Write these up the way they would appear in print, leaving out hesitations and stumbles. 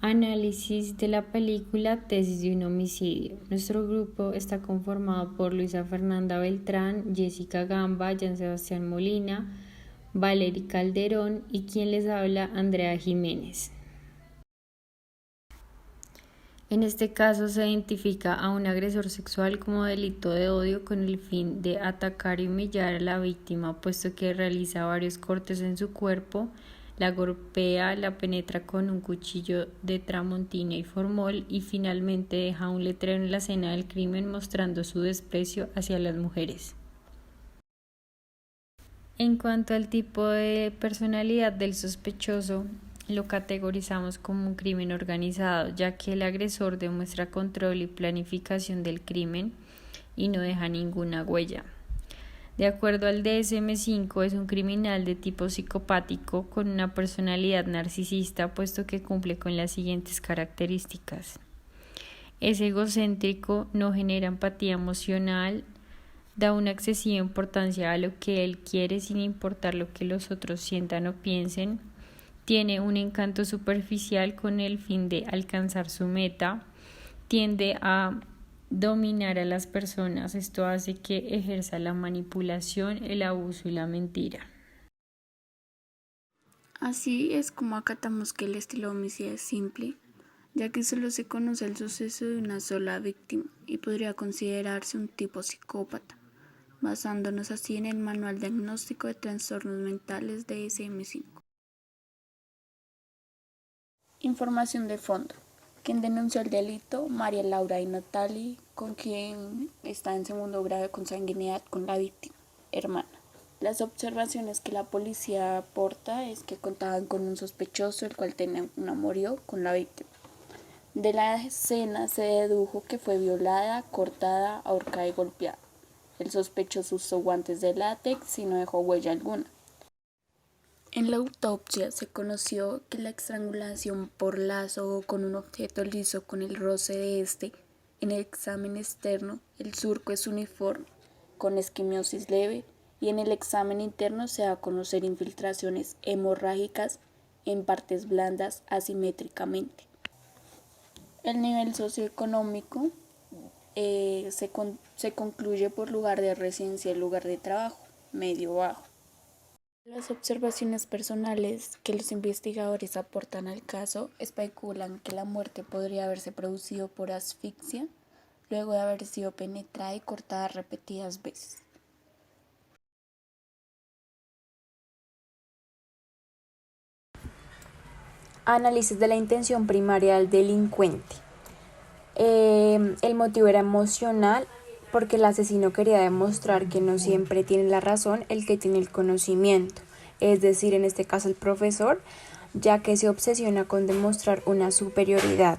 Análisis de la película Tesis de un homicidio. Nuestro grupo está conformado por Luisa Fernanda Beltrán, Jessica Gamba, Jan Sebastián Molina, Valery Calderón y quien les habla, Andrea Jiménez. En este caso se identifica a un agresor sexual como delito de odio con el fin de atacar y humillar a la víctima, puesto que realiza varios cortes en su cuerpo, la golpea, la penetra con un cuchillo de tramontina y formol y finalmente deja un letrero en la escena del crimen mostrando su desprecio hacia las mujeres. En cuanto al tipo de personalidad del sospechoso, lo categorizamos como un crimen organizado, ya que el agresor demuestra control y planificación del crimen y no deja ninguna huella. De acuerdo al DSM-5, es un criminal de tipo psicopático con una personalidad narcisista, puesto que cumple con las siguientes características. Es egocéntrico, no genera empatía emocional, da una excesiva importancia a lo que él quiere sin importar lo que los otros sientan o piensen, tiene un encanto superficial con el fin de alcanzar su meta, tiende a dominar a las personas, esto hace que ejerza la manipulación, el abuso y la mentira. Así es como acatamos que el estilo homicida es simple, ya que solo se conoce el suceso de una sola víctima y podría considerarse un tipo psicópata, basándonos así en el Manual Diagnóstico de Trastornos Mentales de DSM-5. Información de fondo. Quien denunció el delito, María Laura y Natalie, con quien está en segundo grado de consanguinidad con la víctima, hermana. Las observaciones que la policía aporta es que contaban con un sospechoso, el cual tenía un amorío con la víctima. De la escena se dedujo que fue violada, cortada, ahorcada y golpeada. El sospechoso usó guantes de látex y no dejó huella alguna. En la autopsia se conoció que la estrangulación por lazo o con un objeto liso con el roce de este, en el examen externo, el surco es uniforme, con esquimosis leve, y en el examen interno se da a conocer infiltraciones hemorrágicas en partes blandas asimétricamente. El nivel socioeconómico se concluye por lugar de residencia y lugar de trabajo, medio bajo. Las observaciones personales que los investigadores aportan al caso especulan que la muerte podría haberse producido por asfixia luego de haber sido penetrada y cortada repetidas veces. Análisis de la intención primaria del delincuente. El motivo era emocional porque el asesino quería demostrar que no siempre tiene la razón el que tiene el conocimiento, es decir, en este caso el profesor, ya que se obsesiona con demostrar una superioridad.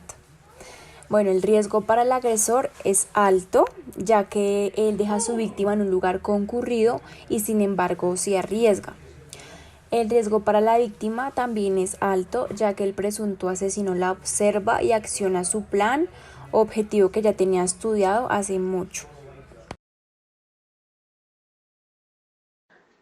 Bueno, el riesgo para el agresor es alto, ya que él deja a su víctima en un lugar concurrido y sin embargo se arriesga. El riesgo para la víctima también es alto, ya que el presunto asesino la observa y acciona su plan, objetivo que ya tenía estudiado hace mucho.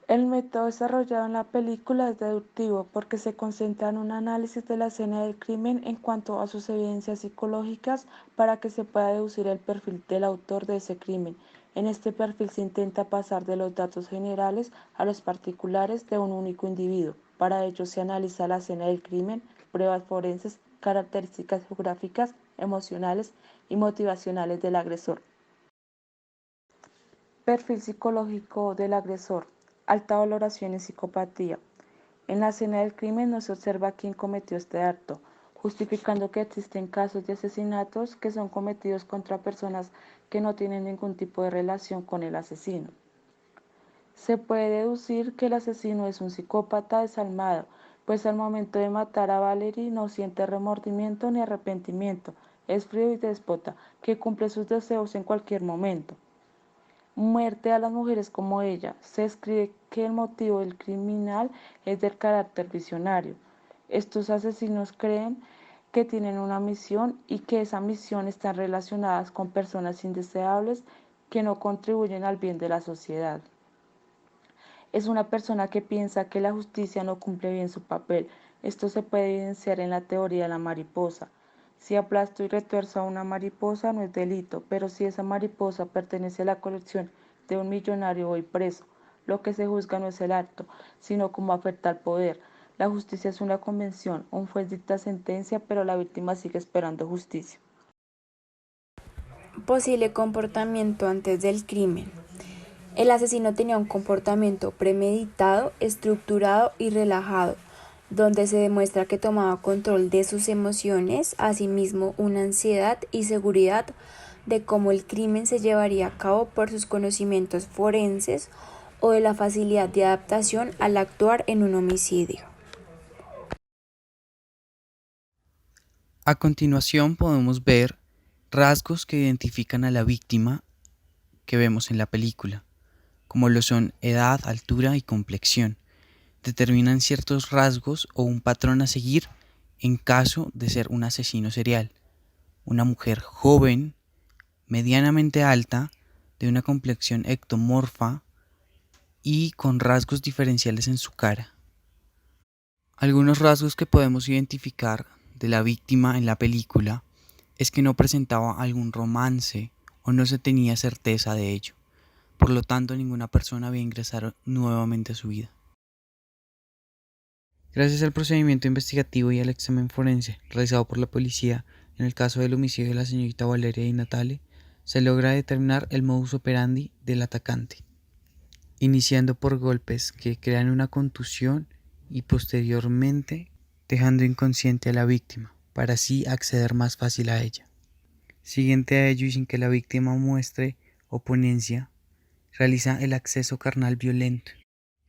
El método desarrollado en la película es deductivo porque se concentra en un análisis de la escena del crimen en cuanto a sus evidencias psicológicas para que se pueda deducir el perfil del autor de ese crimen. En este perfil se intenta pasar de los datos generales a los particulares de un único individuo. Para ello se analiza la escena del crimen, pruebas forenses, características geográficas, emocionales y motivacionales del agresor. Perfil psicológico del agresor. Alta valoración en psicopatía. En la escena del crimen no se observa quién cometió este acto, justificando que existen casos de asesinatos que son cometidos contra personas que no tienen ningún tipo de relación con el asesino. Se puede deducir que el asesino es un psicópata desalmado, pues al momento de matar a Valery no siente remordimiento ni arrepentimiento, es frío y déspota, que cumple sus deseos en cualquier momento. Muerte a las mujeres como ella. Se escribe que el motivo del criminal es del carácter visionario. Estos asesinos creen que tienen una misión y que esa misión está relacionada con personas indeseables que no contribuyen al bien de la sociedad. Es una persona que piensa que la justicia no cumple bien su papel, Esto se puede evidenciar en la teoría de la mariposa. Si aplasto y retuerzo a una mariposa no es delito, pero si esa mariposa pertenece a la colección de un millonario voy preso. Lo que se juzga no es el acto, sino cómo afecta al poder. La justicia es una convención, un juez dicta sentencia, pero la víctima sigue esperando justicia. Posible comportamiento antes del crimen. El asesino tenía un comportamiento premeditado, estructurado y relajado, donde se demuestra que tomaba control de sus emociones, asimismo una ansiedad y seguridad de cómo el crimen se llevaría a cabo por sus conocimientos forenses o de la facilidad de adaptación al actuar en un homicidio. A continuación podemos ver rasgos que identifican a la víctima que vemos en la película, como lo son edad, altura y complexión. Determinan ciertos rasgos o un patrón a seguir en caso de ser un asesino serial. Una mujer joven, medianamente alta, de una complexión ectomorfa y con rasgos diferenciales en su cara. Algunos rasgos que podemos identificar de la víctima en la película es que no presentaba algún romance o no se tenía certeza de ello. Por lo tanto, ninguna persona había ingresado nuevamente a su vida. Gracias al procedimiento investigativo y al examen forense realizado por la policía en el caso del homicidio de la señorita Valeria Di Natale, se logra determinar el modus operandi del atacante, iniciando por golpes que crean una contusión y posteriormente dejando inconsciente a la víctima, para así acceder más fácil a ella. Siguiente a ello y sin que la víctima muestre oponencia, realiza el acceso carnal violento,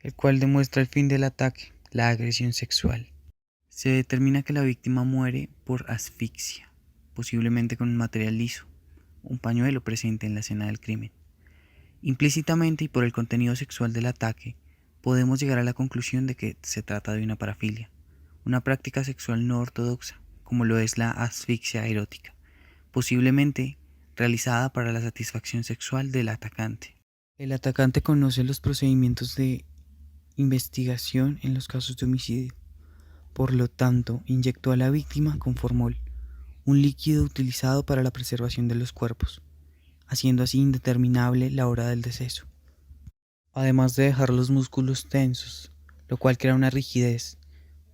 el cual demuestra el fin del ataque, la agresión sexual. Se determina que la víctima muere por asfixia, posiblemente con un material liso, un pañuelo presente en la escena del crimen. Implícitamente y por el contenido sexual del ataque, podemos llegar a la conclusión de que se trata de una parafilia, una práctica sexual no ortodoxa, como lo es la asfixia erótica, posiblemente realizada para la satisfacción sexual del atacante. El atacante conoce los procedimientos de investigación en los casos de homicidio. Por lo tanto, inyectó a la víctima con formol, un líquido utilizado para la preservación de los cuerpos, haciendo así indeterminable la hora del deceso. Además de dejar los músculos tensos, lo cual crea una rigidez.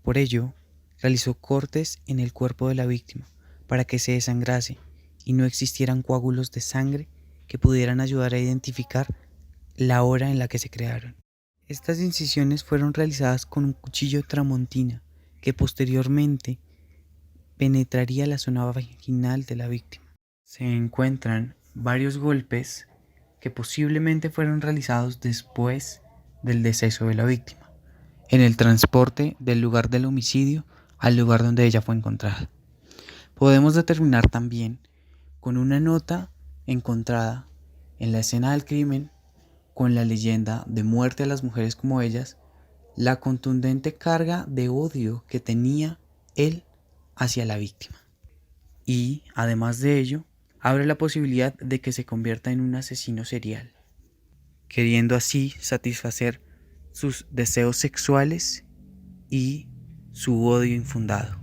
Por ello, realizó cortes en el cuerpo de la víctima para que se desangrase y no existieran coágulos de sangre que pudieran ayudar a identificar la hora en la que se crearon. Estas incisiones fueron realizadas con un cuchillo tramontina que posteriormente penetraría la zona vaginal de la víctima. Se encuentran varios golpes que posiblemente fueron realizados después del deceso de la víctima, en el transporte del lugar del homicidio al lugar donde ella fue encontrada. Podemos determinar también con una nota encontrada en la escena del crimen con la leyenda de muerte a las mujeres como ellas, la contundente carga de odio que tenía él hacia la víctima. Y, además de ello, abre la posibilidad de que se convierta en un asesino serial, queriendo así satisfacer sus deseos sexuales y su odio infundado.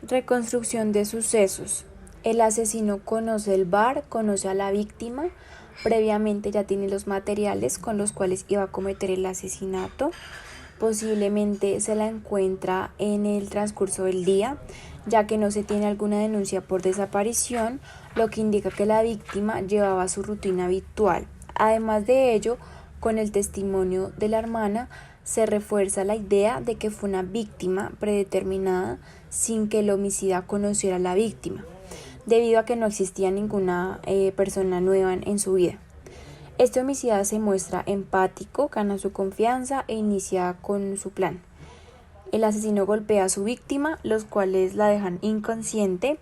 Reconstrucción de sucesos. El asesino conoce el bar, conoce a la víctima, previamente ya tiene los materiales con los cuales iba a cometer el asesinato. Posiblemente se la encuentra en el transcurso del día, ya que no se tiene alguna denuncia por desaparición, lo que indica que la víctima llevaba su rutina habitual. Además de ello, con el testimonio de la hermana, se refuerza la idea de que fue una víctima predeterminada sin que el homicida conociera a la víctima, debido a que no existía ninguna persona nueva en su vida. Este homicida se muestra empático, gana su confianza e inicia con su plan. El asesino golpea a su víctima, los cuales la dejan inconsciente,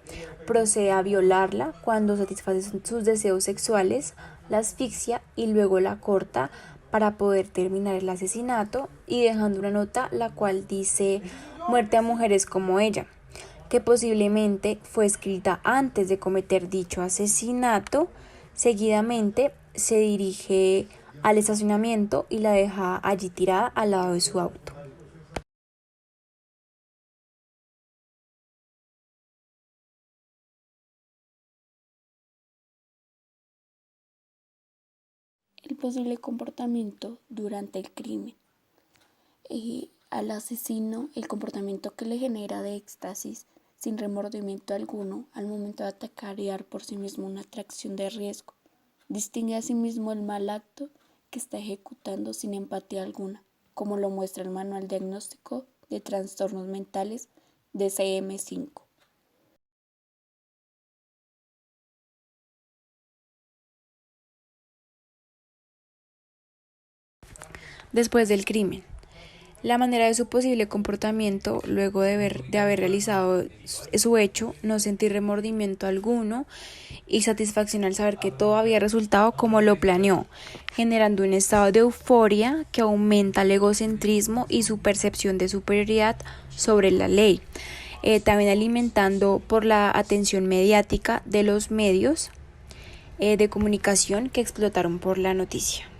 procede a violarla cuando satisface sus deseos sexuales, la asfixia y luego la corta para poder terminar el asesinato y dejando una nota la cual dice muerte a mujeres como ella, que posiblemente fue escrita antes de cometer dicho asesinato. Seguidamente se dirige al estacionamiento y la deja allí tirada al lado de su auto. El posible comportamiento durante el crimen. Al asesino, el comportamiento que le genera de éxtasis sin remordimiento alguno al momento de atacar y dar por sí mismo una atracción de riesgo. Distingue a sí mismo el mal acto que está ejecutando sin empatía alguna, como lo muestra el Manual Diagnóstico de Trastornos Mentales DSM-5. Después del crimen. La manera de su posible comportamiento luego de haber realizado su hecho, no sentir remordimiento alguno y satisfacción al saber que todo había resultado como lo planeó, generando un estado de euforia que aumenta el egocentrismo y su percepción de superioridad sobre la ley, también alimentando por la atención mediática de los medios de comunicación que explotaron por la noticia.